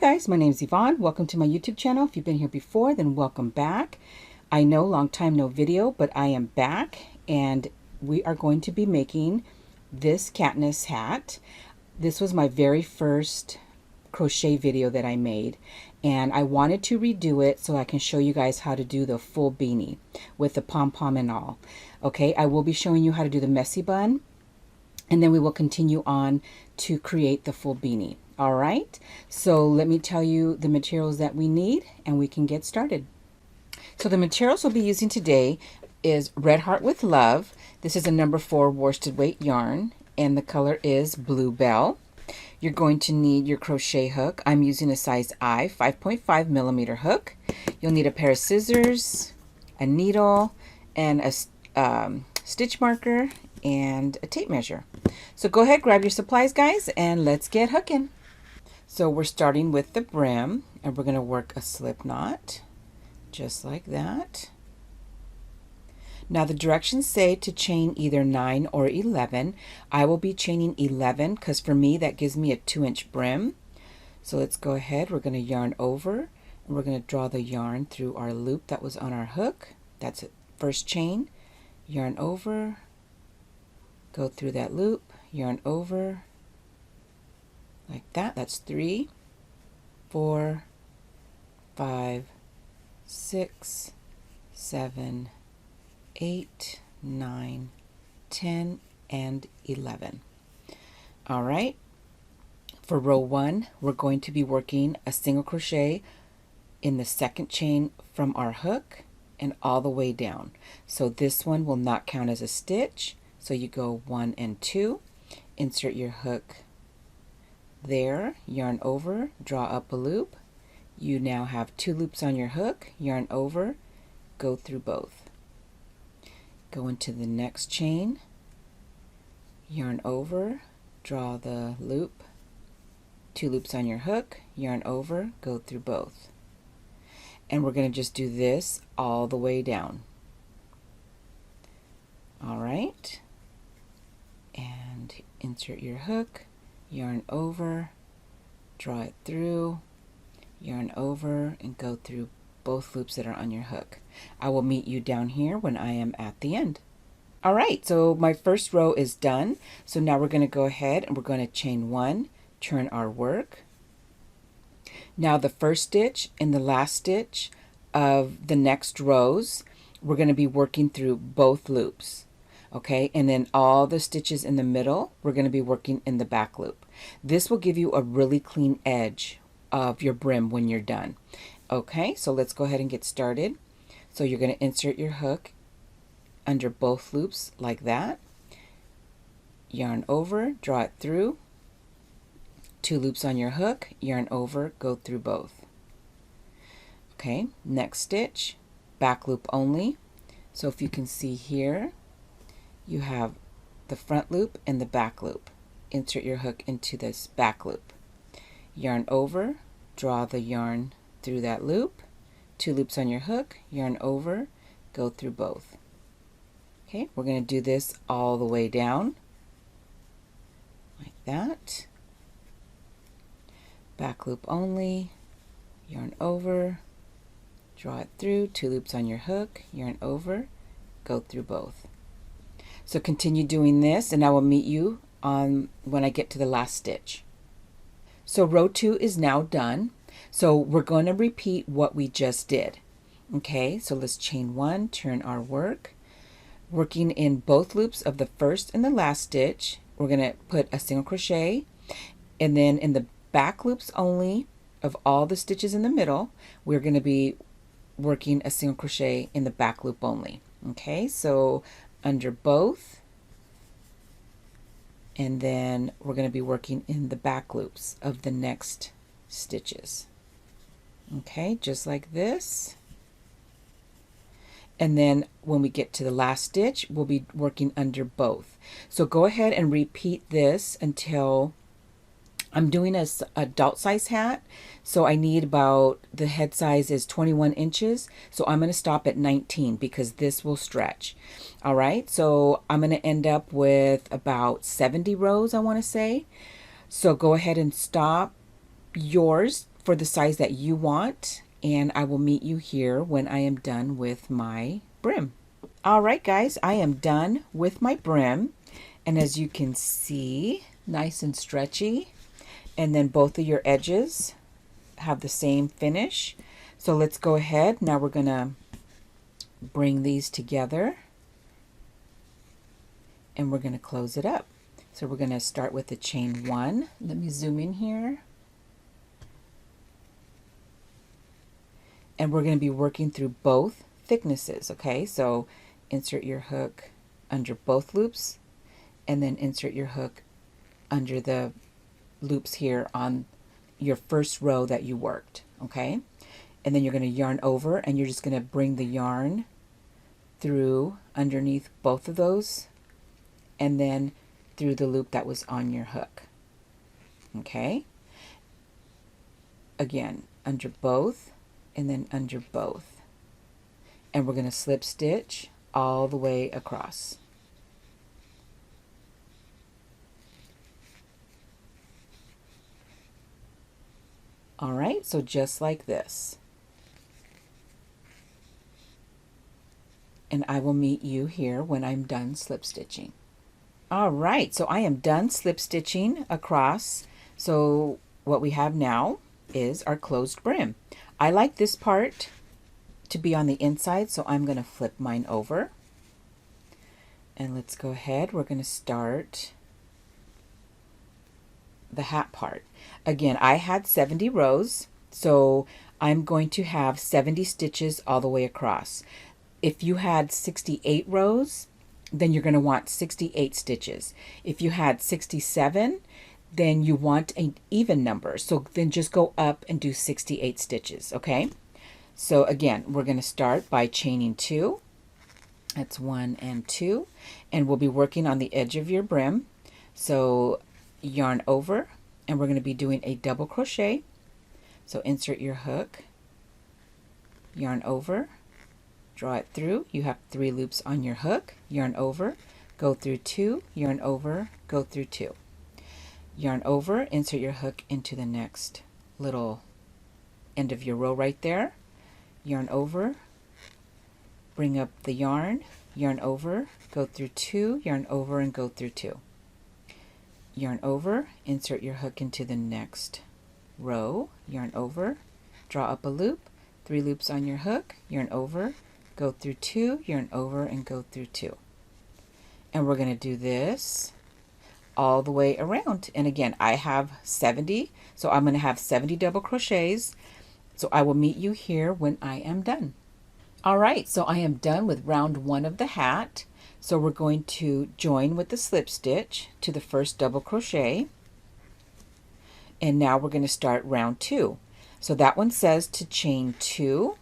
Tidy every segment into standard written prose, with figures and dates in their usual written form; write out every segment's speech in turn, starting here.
guys, my name is Yvonne. Welcome to my YouTube channel. If you've been here before, then welcome back. I know, long time no video, but I am back and we are going to be making this Katniss hat. This was my very first crochet video that I made, and I wanted to redo it so I can show you guys how to do the full beanie with the Pom Pom and all. Okay, I will be showing you how to do the messy bun, and then we will continue on to create the full beanie. All right, so let me tell you the materials that we need and we can get started. So the materials we'll be using today is Red Heart with Love. This is a number 4 worsted weight yarn and the color is Bluebell. You're going to need your crochet hook. I'm using a size I 5.5 millimeter hook. You'll need a pair of scissors, a needle, and a stitch marker and a tape measure. So go ahead, grab your supplies, guys, and let's get hooking. So we're starting with the brim, and we're going to work a slip knot just like that. Now the directions say to chain either 9 or 11. I will be chaining 11 because for me that gives me a 2-inch brim. So let's go ahead, we're going to yarn over and we're going to draw the yarn through our loop that was on our hook. That's it. First chain, yarn over, go through that loop, yarn over like that. That's 3, 4, 5, 6, 7, 8, 9, 10, and 11. All right, for row 1 we're going to be working a single crochet in the second chain from our hook and all the way down. So this one will not count as a stitch, so you go 1 and 2, insert your hook there, yarn over, draw up a loop. You now have 2 loops on your hook, yarn over, go through both. Go into the next chain, yarn over, draw the loop, 2 loops on your hook, yarn over, go through both. And we're going to just do this all the way down. All right, and insert your hook, yarn over, draw it through, yarn over, and go through both loops that are on your hook. I will meet you down here when I am at the end. All right, so my first row is done. So now we're going to go ahead and we're going to chain 1, turn our work. Now the first stitch and the last stitch of the next rows, we're going to be working through both loops. Okay, and then all the stitches in the middle, we're going to be working in the back loop. This will give you a really clean edge of your brim when you're done. Okay, so let's go ahead and get started. So you're going to insert your hook under both loops like that. Yarn over, draw it through. 2 loops on your hook, yarn over, go through both. Okay, next stitch, back loop only. So if you can see here, you have the front loop and the back loop. Insert your hook into this back loop. Yarn over, draw the yarn through that loop, 2 loops on your hook, yarn over, go through both. Okay, we're going to do this all the way down like that. Back loop only, yarn over, draw it through, 2 loops on your hook, yarn over, go through both. So continue doing this and I will meet you on when I get to the last stitch. So row 2 is now done. So we're going to repeat what we just did. Okay, so let's chain 1, turn our work. Working in both loops of the first and the last stitch, we're going to put a single crochet, and then in the back loops only of all the stitches in the middle, we're going to be working a single crochet in the back loop only. Okay, so under both, and then we're going to be working in the back loops of the next stitches. Okay, just like this. And then when we get to the last stitch, we'll be working under both. So go ahead and repeat this until I'm doing a adult size hat. So I need about, the head size is 21 inches. So I'm going to stop at 19 because this will stretch. All right, so I'm going to end up with about 70 rows, I want to say. So go ahead and stop yours for the size that you want, and I will meet you here when I am done with my brim. All right, guys, I am done with my brim, and as you can see, nice and stretchy, and then both of your edges have the same finish. So let's go ahead. Now we're gonna bring these together and we're gonna close it up. So we're gonna start with the chain 1. Let me zoom in here. And we're gonna be working through both thicknesses, okay? So insert your hook under both loops and then insert your hook under the loops here on your first row that you worked, okay? And then you're going to yarn over and you're just going to bring the yarn through underneath both of those and then through the loop that was on your hook, okay? Again, under both and then under both. And we're going to slip stitch all the way across. All right, so just like this. And I will meet you here when I'm done slip stitching. All right, so I am done slip stitching across. So what we have now is our closed brim. I like this part to be on the inside, so I'm going to flip mine over. And let's go ahead. We're going to start the hat part. Again, I had 70 rows, so I'm going to have 70 stitches all the way across. If you had 68 rows, then you're going to want 68 stitches. If you had 67, then you want an even number. So then just go up and do 68 stitches, okay? So again, we're going to start by chaining 2. That's 1 and 2. And we'll be working on the edge of your brim. So yarn over, and we're going to be doing a double crochet. So insert your hook, yarn over, draw it through. You have 3 loops on your hook, yarn over, go through 2, yarn over, go through 2. Yarn over, insert your hook into the next little end of your row right there. Yarn over, bring up the yarn over, go through 2, yarn over and go through 2. Yarn over, insert your hook into the next row, yarn over, draw up a loop, 3 loops on your hook, yarn over, go through 2, yarn over and go through 2. And we're going to do this all the way around. And again, I have 70, so I'm going to have 70 double crochets. So I will meet you here when I am done. All right, so I am done with round 1 of the hat. So we're going to join with the slip stitch to the first double crochet. And now we're going to start round 2. So that one says to chain 2.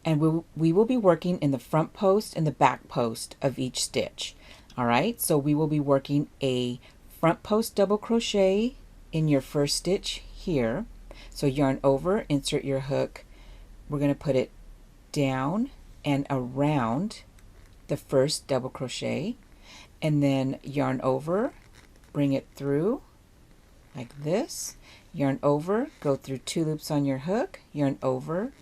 And we will be working in the front post and the back post of each stitch. All right, so we will be working a front post double crochet in your first stitch here. So yarn over, insert your hook. We're going to put it down and around the first double crochet, and then yarn over, bring it through like this, yarn over, go through 2 loops on your hook, yarn over,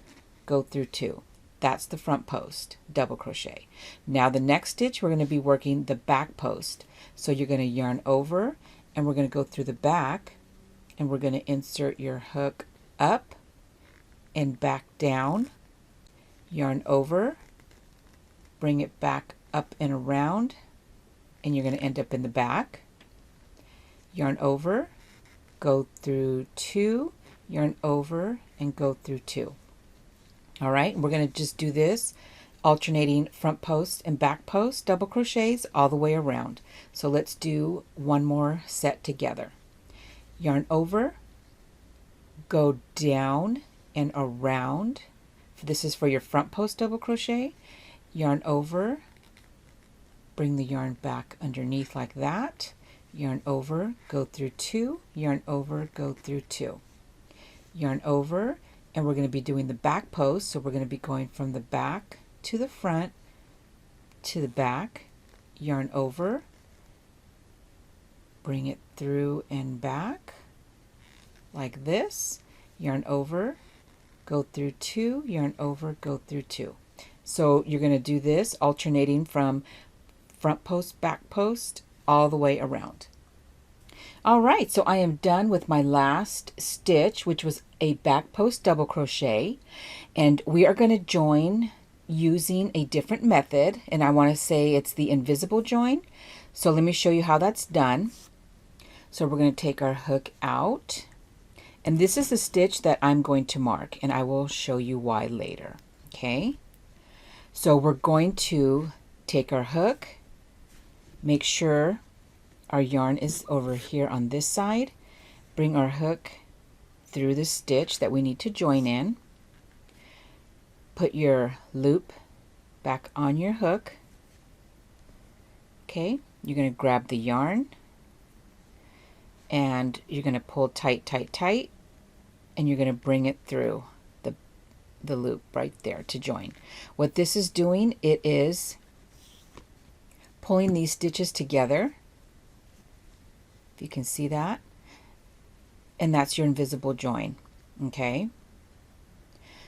go through 2. That's the front post double crochet. Now the next stitch we're going to be working the back post. So you're going to yarn over and we're going to go through the back and we're going to insert your hook up and back down, yarn over, bring it back up and around, and you're going to end up in the back. Yarn over, go through 2, yarn over, and go through 2. All right, we're going to just do this, alternating front post and back post double crochets all the way around. So let's do one more set together. Yarn over, go down and around. This is for your front post double crochet. Yarn over, bring the yarn back underneath like that, yarn over, go through 2, yarn over, go through 2, yarn over, and we're going to be doing the back post, so we're going to be going from the back to the front to the back, yarn over, bring it through and back like this, yarn over, go through 2, yarn over, go through 2. So you're going to do this alternating from front post, back post, all the way around. All right, so I am done with my last stitch, which was a back post double crochet, and we are going to join using a different method, and I want to say it's the invisible join. So let me show you how that's done. So we're going to take our hook out, and this is the stitch that I'm going to mark, and I will show you why later. Okay, so we're going to take our hook, make sure our yarn is over here on this side, bring our hook through the stitch that we need to join in, put your loop back on your hook. Okay, you're going to grab the yarn and you're going to pull tight, tight, tight, and you're going to bring it through the loop right there to join. What this is doing, it is pulling these stitches together, if you can see that, and that's your invisible join. Okay,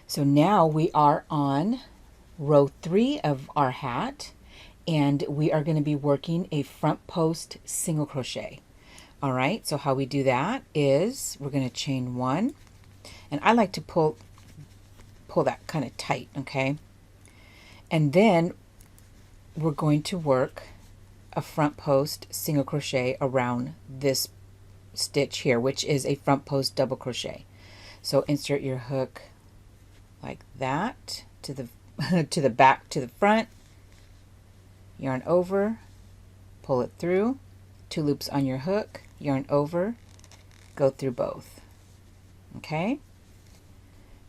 so now we are on row 3 of our hat, and we are going to be working a front post single crochet. All right, so how we do that is we're going to chain 1, and I like to pull that kind of tight. Okay, and then we're going to work a front post single crochet around this stitch here, which is a front post double crochet. So insert your hook like that to the to the back to the front, yarn over, pull it through, 2 loops on your hook, yarn over, go through both. Okay,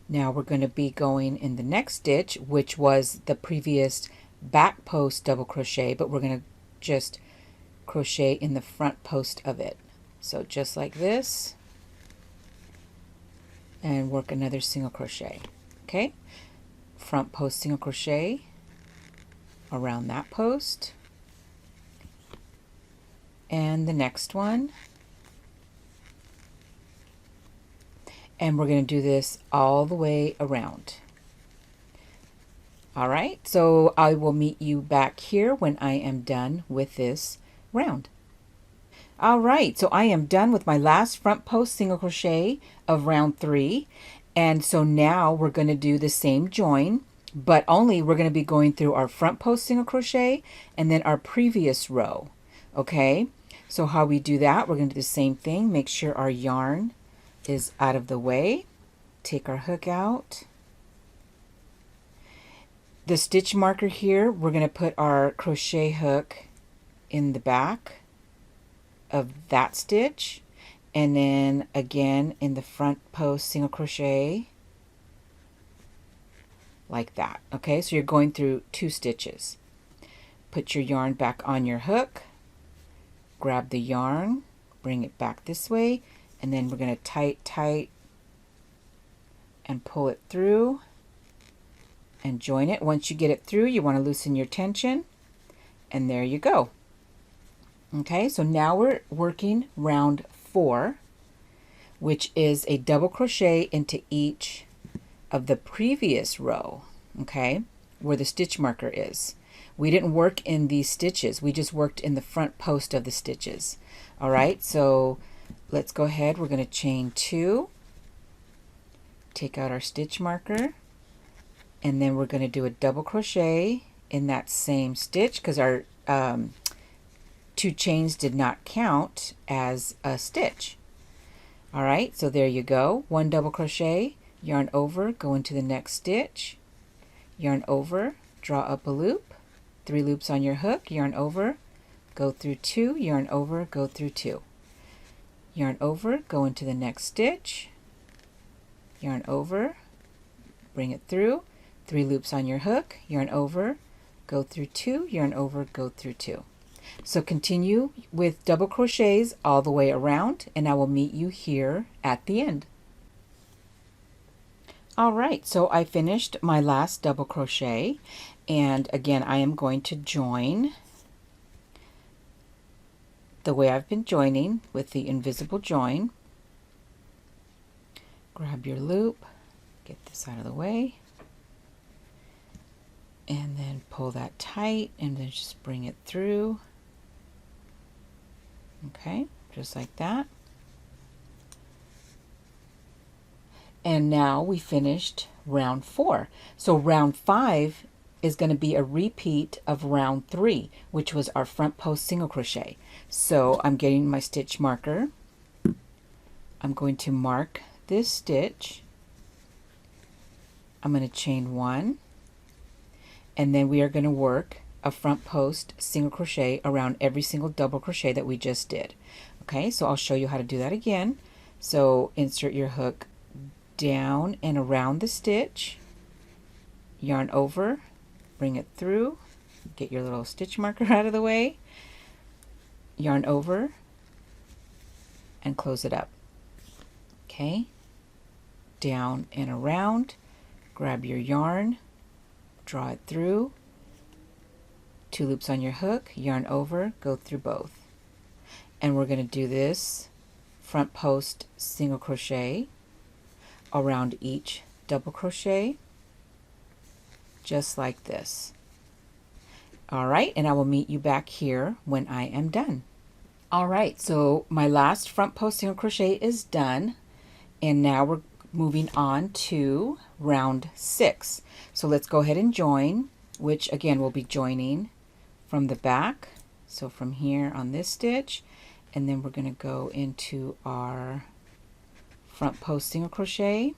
now we're going to be going in the next stitch, which was the previous back post double crochet, but we're going to just crochet in the front post of it. So just like this, and work another single crochet. Okay, front post single crochet around that post, and the next one, and we're going to do this all the way around. All right, so I will meet you back here when I am done with this round. All right, so I am done with my last front post single crochet of round 3, and so now we're going to do the same join, but only we're going to be going through our front post single crochet and then our previous row. Okay, so how we do that, we're going to do the same thing. Make sure our yarn is out of the way, take our hook out. The stitch marker here, we're going to put our crochet hook in the back of that stitch, and then again in the front post single crochet like that. Okay, so you're going through 2 stitches. Put your yarn back on your hook, grab the yarn, bring it back this way, and then we're going to tight and pull it through and join it. Once you get it through, you want to loosen your tension, and there you go. Okay, so now we're working round 4, which is a double crochet into each of the previous row, okay, where the stitch marker is. We didn't work in these stitches, we just worked in the front post of the stitches. All right, so let's go ahead, we're going to chain 2, take out our stitch marker, and then we're going to do a double crochet in that same stitch because our 2 chains did not count as a stitch. All right, so there you go. 1 double crochet, yarn over, go into the next stitch, yarn over, draw up a loop, 3 loops on your hook, yarn over, go through 2, yarn over, go through 2, yarn over, go into the next stitch, yarn over, bring it through, 3 loops on your hook, yarn over, go through 2, yarn over, go through 2. So continue with double crochets all the way around, and I will meet you here at the end. All right, so I finished my last double crochet, and again I am going to join the way I've been joining with the invisible join. grab your loop, get this out of the way, and then pull that tight and then just bring it through. Okay, just like that. And now we finished round 4. So round 5 is going to be a repeat of round 3, which was our front post single crochet. So I'm getting my stitch marker. I'm going to mark this stitch. I'm going to chain 1, and then we are going to work a front post single crochet around every single double crochet that we just did. Okay, so I'll show you how to do that again. So insert your hook down and around the stitch, yarn over, bring it through, get your little stitch marker out of the way, yarn over, and close it up. Okay, down and around, grab your yarn, draw it through, 2 loops on your hook, yarn over, go through both. And we're going to do this front post single crochet around each double crochet, just like this. All right, and I will meet you back here when I am done. All right, so my last front post single crochet is done, and now we're moving on to round 6. So let's go ahead and join, which again we'll be joining from the back. So from here on this stitch, and then we're going to go into our front post single crochet,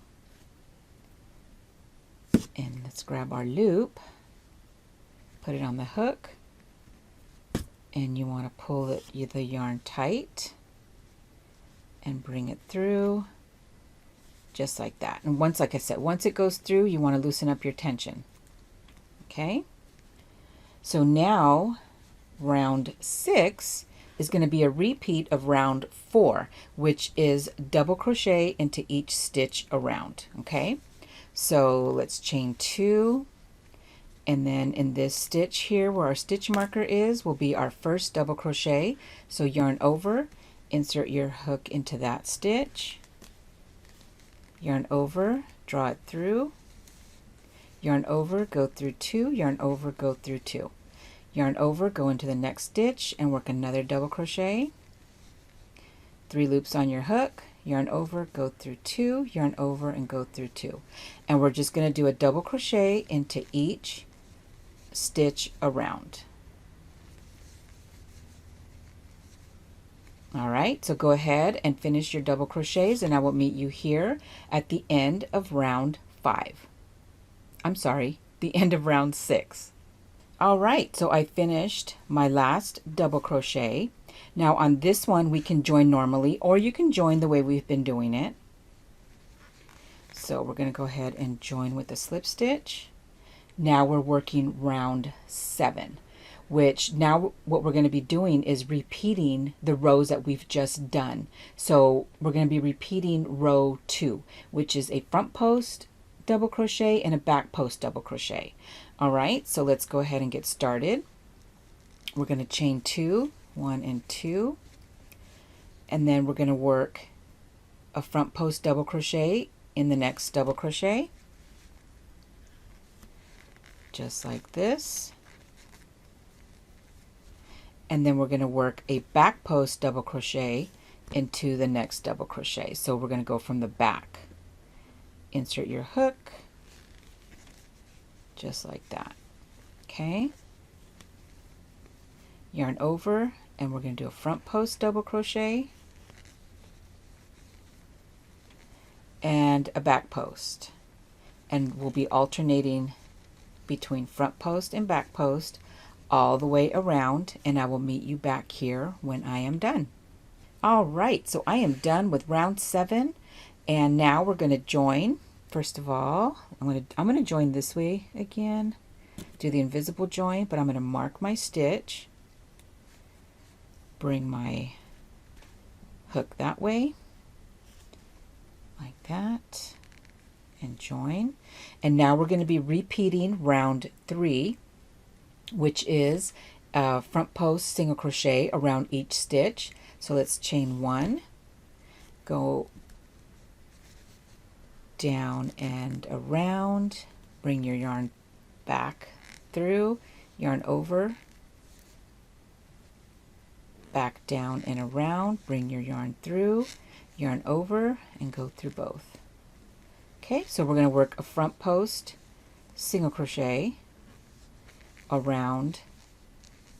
and let's grab our loop, put it on the hook, and you want to pull the yarn tight and bring it through just like that. And once, like I said, once it goes through, you want to loosen up your tension. Okay, so now round 6 is going to be a repeat of round 4, which is double crochet into each stitch around. Okay, so let's chain 2, and then in this stitch here where our stitch marker is will be our first double crochet. So yarn over, insert your hook into that stitch, yarn over, draw it through, yarn over, go through 2, yarn over, go through 2. Yarn over, go into the next stitch and work another double crochet, 3 loops on your hook, yarn over, go through 2, yarn over, and go through 2. And we're just going to do a double crochet into each stitch around. All right, so go ahead and finish your double crochets, and I will meet you here at the end of round 5. I'm sorry, the end of round 6. All right, so I finished my last double crochet. Now on this one we can join normally, or you can join the way we've been doing it. So we're going to go ahead and join with a slip stitch. Now we're working round 7, which now what we're going to be doing is repeating the rows that we've just done. So we're going to be repeating row 2, which is a front post double crochet and a back post double crochet. All right, so let's go ahead and get started. We're going to chain 2, 1 and 2, and then we're going to work a front post double crochet in the next double crochet, just like this. And then we're going to work a back post double crochet into the next double crochet. So we're going to go from the back. Insert your hook, just like that. Okay, yarn over, and we're going to do a front post double crochet and a back post, and we'll be alternating between front post and back post all the way around, and I will meet you back here when I am done. All right, so I am done with round 7, and now we're going to join. First of all, I'm going to join this way again, do the invisible join, but I'm going to mark my stitch, bring my hook that way, like that, and join. And now we're going to be repeating round 3, which is a front post single crochet around each stitch. So let's chain 1, go down and around, bring your yarn back through, yarn over, back down and around, bring your yarn through, yarn over, and go through both. Okay, so we're going to work a front post single crochet around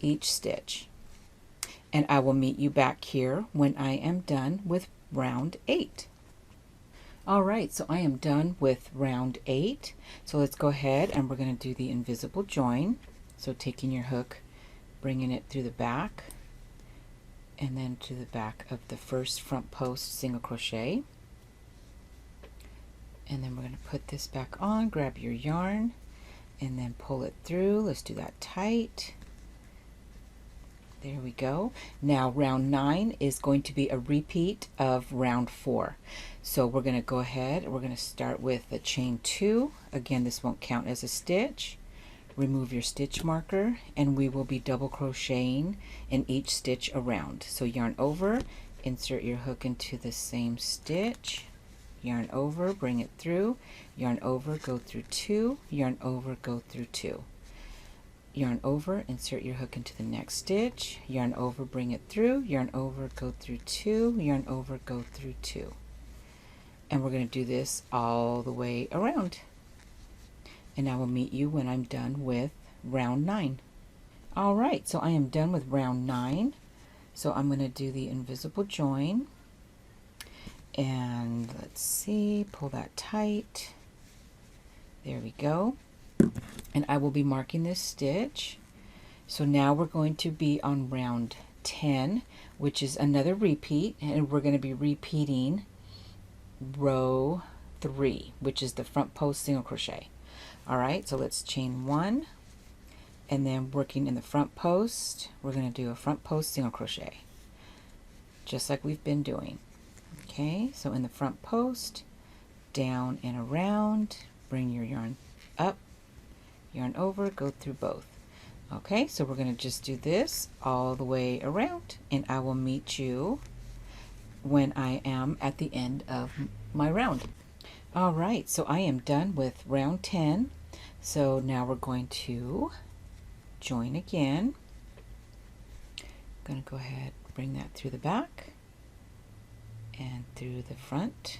each stitch, and I will meet you back here when I am done with round 8. Alright, so I am done with round 8, so let's go ahead and we're going to do the invisible join. So taking your hook, bringing it through the back, and then to the back of the first front post single crochet, and then we're going to put this back on, grab your yarn, and then pull it through. Let's do that tight. There we go. Now round 9 is going to be a repeat of round 4. So we're going to go ahead, we're going to start with the chain 2. Again, this won't count as a stitch. Remove your stitch marker, and we will be double crocheting in each stitch around. So yarn over, insert your hook into the same stitch, yarn over, bring it through, yarn over, go through 2, yarn over, go through 2. Yarn over, insert your hook into the next stitch, yarn over, bring it through, yarn over, go through 2, yarn over, go through 2. And we're going to do this all the way around. And I will meet you when I'm done with round 9. Alright, so I am done with round 9. So I'm going to do the invisible join. And let's see, pull that tight. There we go. And I will be marking this stitch. So now we're going to be on round 10, which is another repeat, and we're going to be repeating row 3, which is the front post single crochet. Alright, so let's chain 1, and then working in the front post, we're going to do a front post single crochet, just like we've been doing. Okay, so in the front post, down and around, bring your yarn up, yarn over, go through both. Okay, so we're going to just do this all the way around, and I will meet you when I am at the end of my round. Alright, so I am done with round 10. So now we're going to join again. I'm going to go ahead, bring that through the back and through the front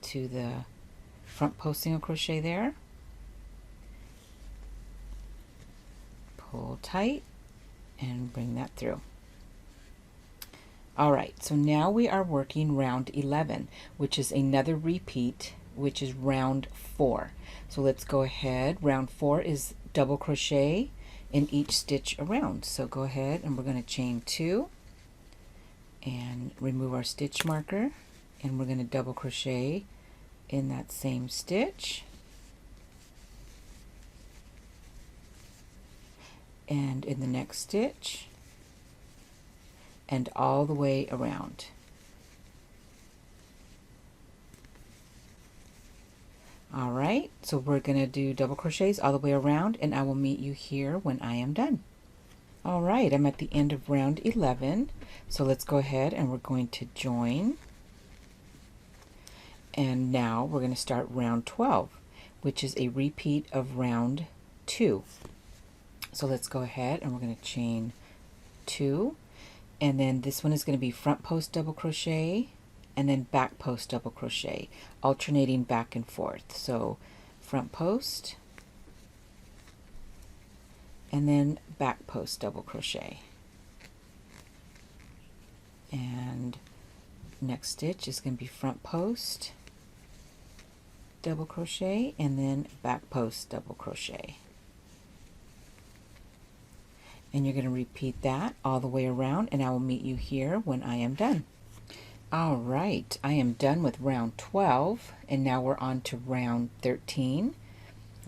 to the front post single crochet there. Pull tight and bring that through. Alright, so now we are working round 11, which is another repeat, which is round 4. So let's go ahead. Round 4 is double crochet in each stitch around. So go ahead and we're going to chain 2 and remove our stitch marker, and we're going to double crochet in that same stitch. And in the next stitch, and all the way around. Alright, so we're going to do double crochets all the way around, and I will meet you here when I am done. Alright, I'm at the end of round 11, so let's go ahead and we're going to join. And now we're going to start round 12, which is a repeat of round 2. So let's go ahead and we're going to chain 2, and then this one is going to be front post double crochet and then back post double crochet, alternating back and forth. So front post and then back post double crochet, and next stitch is going to be front post double crochet and then back post double crochet. And you're going to repeat that all the way around, and I will meet you here when I am done. Alright, I am done with round 12, and now we're on to round 13,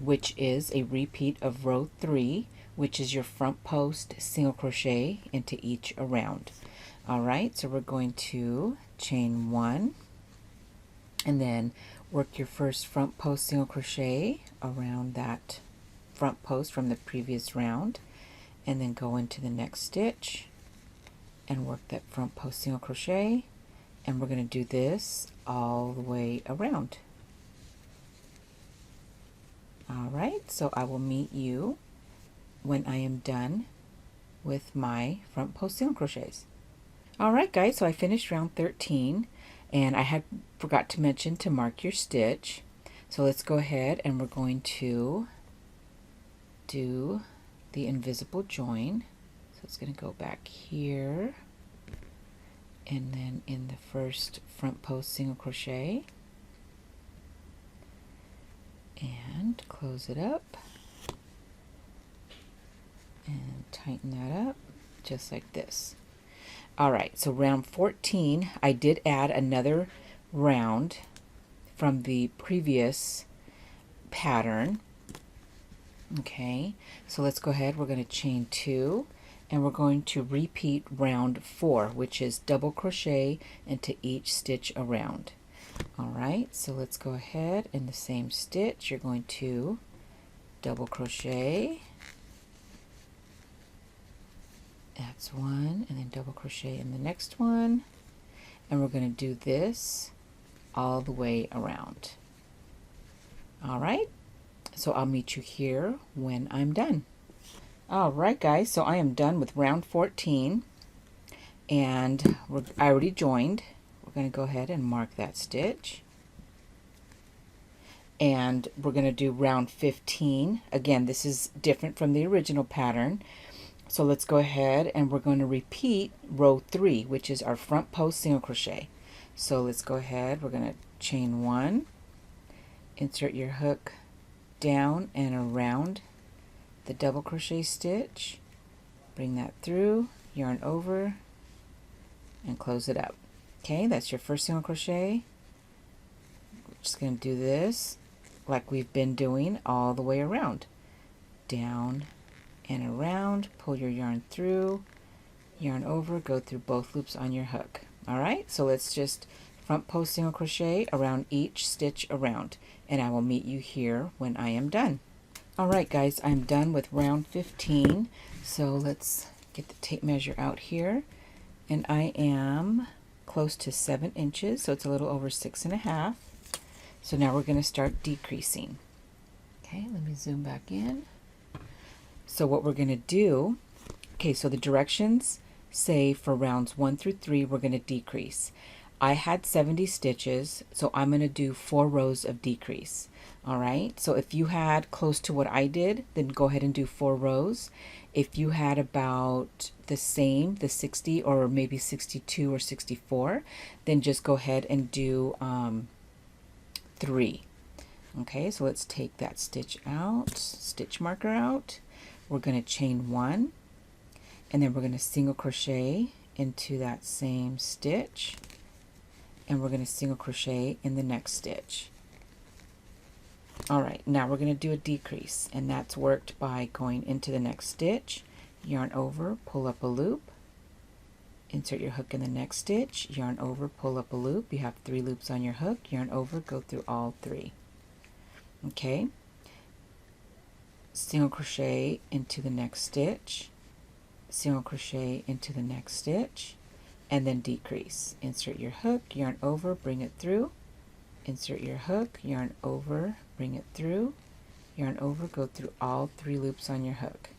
which is a repeat of row 3, which is your front post single crochet into each around. Alright, so we're going to chain 1, and then work your first front post single crochet around that front post from the previous round, and then go into the next stitch and work that front post single crochet, and we're going to do this all the way around. All right, so I will meet you when I am done with my front post single crochets. All right, guys, so I finished round 13, and I had forgot to mention to mark your stitch. So let's go ahead and we're going to do the invisible join. So it's going to go back here, and then in the first front post single crochet, and close it up and tighten that up just like this. All right, so round 14, I did add another round from the previous pattern. Okay, so let's go ahead, we're going to chain 2, and we're going to repeat round 4, which is double crochet into each stitch around. All right, so let's go ahead, in the same stitch you're going to double crochet, that's one, and then double crochet in the next one, and we're going to do this all the way around. All right, so I'll meet you here when I'm done. All right, guys, so I am done with round 14, and I already joined. We're going to go ahead and mark that stitch, and we're going to do round 15. Again, this is different from the original pattern. So let's go ahead and we're going to repeat row 3, which is our front post single crochet. So let's go ahead, we're going to chain 1, insert your hook down and around the double crochet stitch, bring that through, yarn over, and close it up. Okay, that's your first single crochet. We're just going to do this like we've been doing all the way around. Down and around, pull your yarn through, yarn over, go through both loops on your hook. All right, so let's just front post single crochet around each stitch around, and I will meet you here when I am done. All right, guys, I'm done with round 15, so let's get the tape measure out here, and I am close to 7 inches, so it's a little over 6.5. So now we're going to start decreasing. Okay, let me zoom back in. So what we're going to do, okay, so the directions say for rounds 1 through 3 we're going to decrease. I had 70 stitches, so I'm going to do 4 rows of decrease. All right, so if you had close to what I did, then go ahead and do 4 rows. If you had about the same, the 60 or maybe 62 or 64, then just go ahead and do 3. Okay, so let's take that stitch out, stitch marker out. We're going to chain 1, and then we're going to single crochet into that same stitch, and we're going to single crochet in the next stitch. All right, now we're going to do a decrease, and that's worked by going into the next stitch, yarn over, pull up a loop, insert your hook in the next stitch, yarn over, pull up a loop. You have 3 loops on your hook, yarn over, go through all 3. Okay, single crochet into the next stitch, single crochet into the next stitch, and then decrease. Insert your hook, yarn over, bring it through, insert your hook, yarn over, bring it through, yarn over, go through all 3 loops on your hook.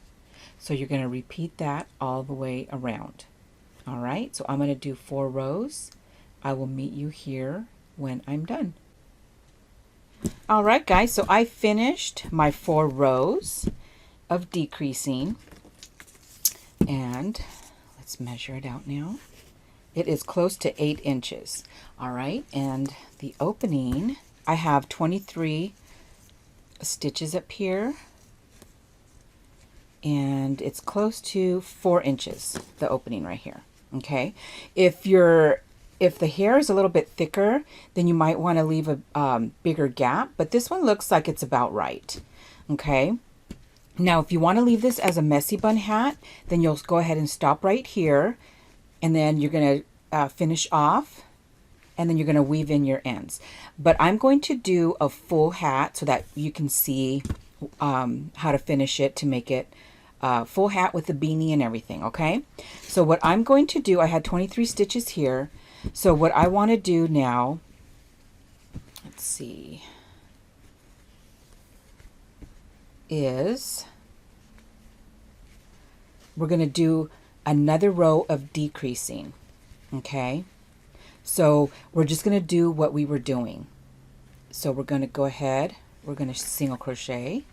So you're going to repeat that all the way around. All right, so I'm going to do 4 rows. I will meet you here when I'm done. All right, guys, so I finished my 4 rows of decreasing, and let's measure it out now. It is close to 8 inches. All right, and the opening, I have 23 stitches up here, and it's close to 4 inches, the opening right here. Okay, if the hair is a little bit thicker, then you might want to leave a bigger gap, but this one looks like it's about right. Okay, now if you want to leave this as a messy bun hat, then you'll go ahead and stop right here, and then you're going to finish off, and then you're going to weave in your ends. But I'm going to do a full hat so that you can see how to finish it to make it full hat with the beanie and everything. Okay, so what I'm going to do, I had 23 stitches here. So what I want to do now, let's see, is we're going to do another row of decreasing. Okay, so we're just going to do what we were doing. So we're going to go ahead, we're going to single crochet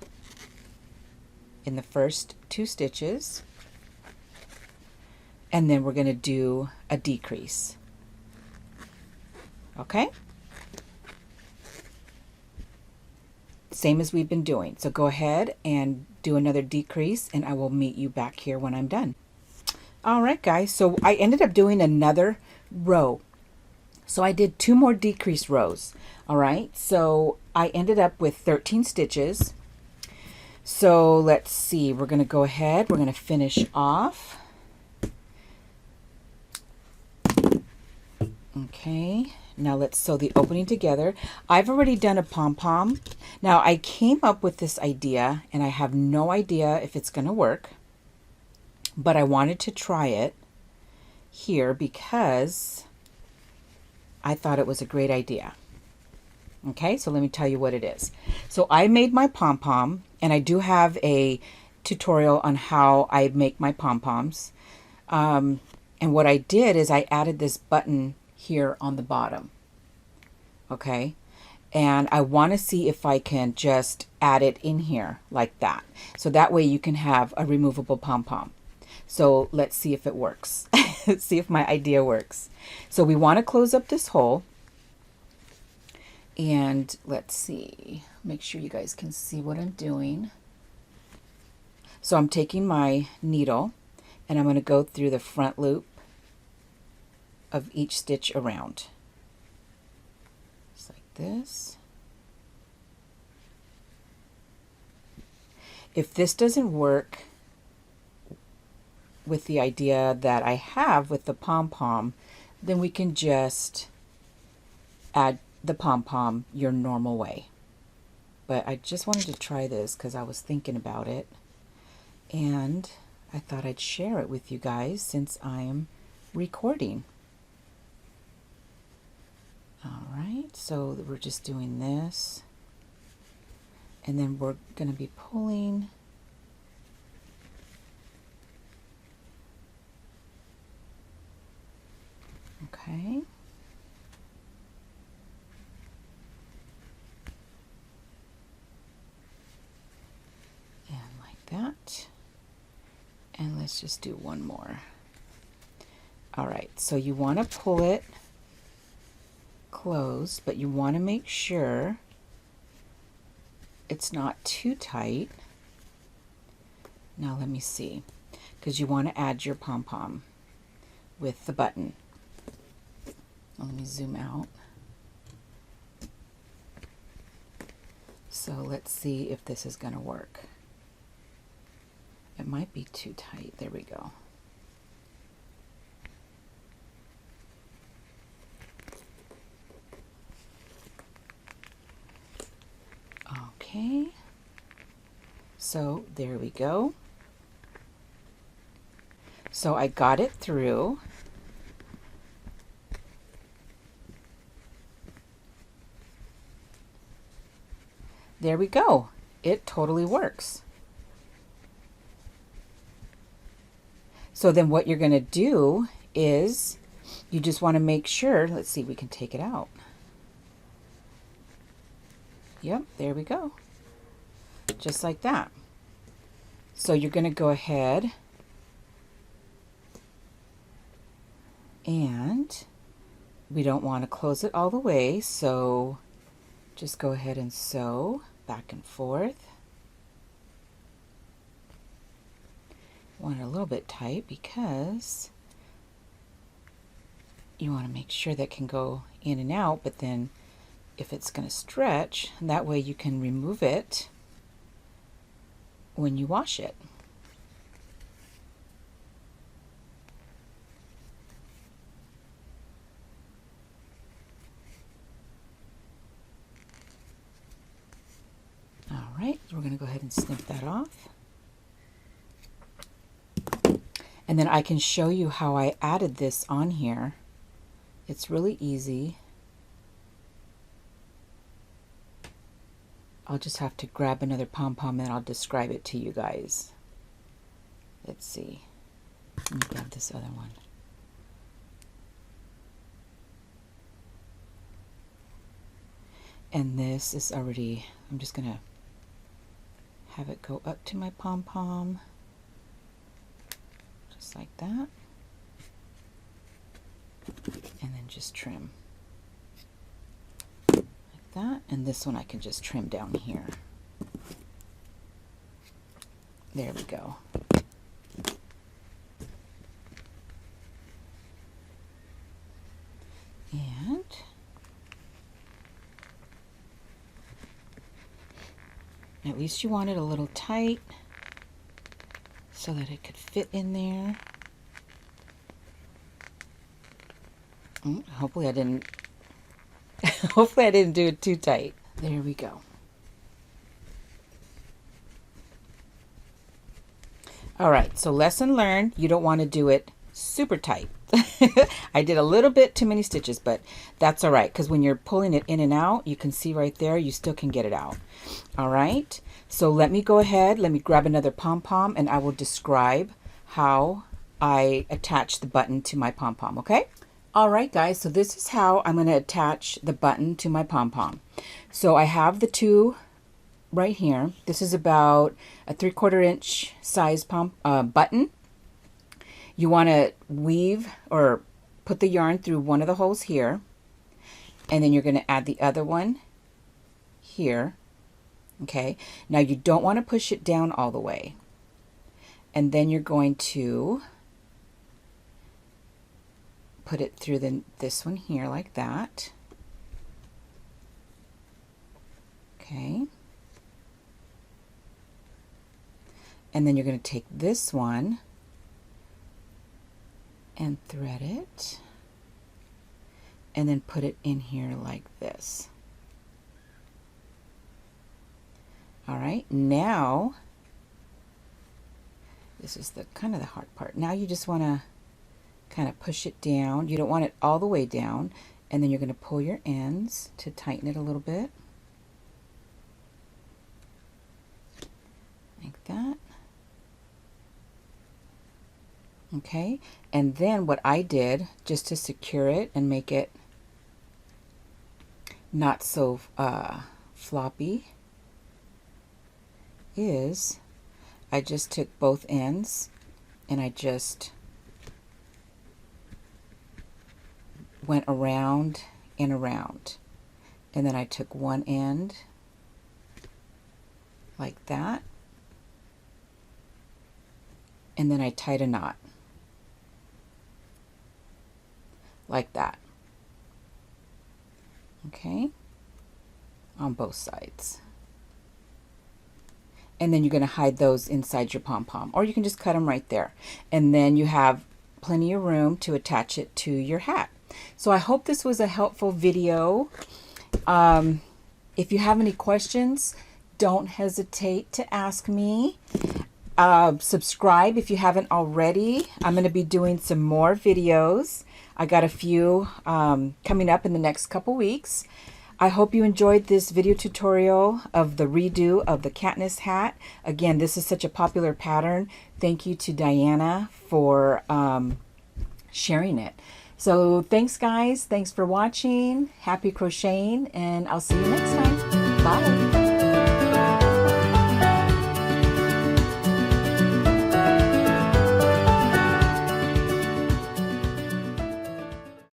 in the first 2 stitches, and then we're going to do a decrease. Okay, same as we've been doing. So go ahead and do another decrease, and I will meet you back here when I'm done. All right, guys, so I ended up doing another row. So I did 2 more decrease rows. All right, so I ended up with 13 stitches. So let's see, we're going to go ahead, we're going to finish off. Okay, now let's sew the opening together. I've already done a pom-pom. Now I came up with this idea, and I have no idea if it's going to work, but I wanted to try it here because I thought it was a great idea. Okay, so let me tell you what it is. So I made my pom-pom, and I do have a tutorial on how I make my pom-poms. And what I did is I added this button here on the bottom. Okay, and I want to see if I can just add it in here like that. So that way you can have a removable pom-pom. So let's see if it works. Let's see if my idea works. So we want to close up this hole. And let's see, make sure you guys can see what I'm doing. So I'm taking my needle, and I'm going to go through the front loop of each stitch around. Just like this. If this doesn't work with the idea that I have with the pom-pom, then we can just add the pom-pom your normal way. But I just wanted to try this because I was thinking about it, and I thought I'd share it with you guys since I am recording. All right, so we're just doing this, and then we're going to be pulling. Okay. And like that. And let's just do one more. All right, so you want to pull it closed, but you want to make sure it's not too tight. Now let me see, because you want to add your pom-pom with the button. Let me zoom out. So let's see if this is going to work. It might be too tight. There we go. Okay. So there we go. So I got it through. There we go. It totally works. So then what you're going to do is you just want to make sure, let's see, we can take it out. Yep, there we go. Just like that. So you're going to go ahead and we don't want to close it all the way, so just go ahead and sew back and forth. Want it a little bit tight because you want to make sure that can go in and out, but then if it's going to stretch, that way you can remove it when you wash it. All right, so we're going to go ahead and snip that off. And then I can show you how I added this on here. It's really easy. I'll just have to grab another pom-pom and I'll describe it to you guys. Let's see. Let me grab this other one. And this is already, I'm just going to have it go up to my pom-pom. Just like that. And then just trim. Like that. And this one I can just trim down here. There we go. And at least you want it a little tight so that it could fit in there. Hopefully I didn't hopefully I didn't do it too tight. There we go. All right, so lesson learned, you don't want to do it super tight. I did a little bit too many stitches, but that's all right, because when you're pulling it in and out, you can see right there, you still can get it out. All right, so let me go ahead, let me grab another pom-pom, and I will describe how I attach the button to my pom-pom, okay? All right, guys, so this is how I'm going to attach the button to my pom-pom. So I have the two right here. This is about a 3/4 inch size button. You want to weave or put the yarn through one of the holes here, and then you're going to add the other one here. Okay, now you don't want to push it down all the way, and then you're going to put it through this one here like that. Okay, and then you're going to take this one and thread it, and then put it in here like this. All right, now this is the kind of the hard part. Now you just want to kind of push it down. You don't want it all the way down, and then you're going to pull your ends to tighten it a little bit like that. Okay, and then what I did, just to secure it and make it not so floppy, is I just took both ends and I just went around and around, and then I took one end like that, and then I tied a knot like that. Okay, on both sides. And then you're going to hide those inside your pom-pom, or you can just cut them right there, and then you have plenty of room to attach it to your hat. So I hope this was a helpful video. If you have any questions, don't hesitate to ask me. Subscribe if you haven't already. I'm going to be doing some more videos. I got a few coming up in the next couple weeks. I hope you enjoyed this video tutorial of the redo of the Katniss hat. Again, this is such a popular pattern. Thank you to Diana for sharing it. So thanks, guys. Thanks for watching. Happy crocheting, and I'll see you next time.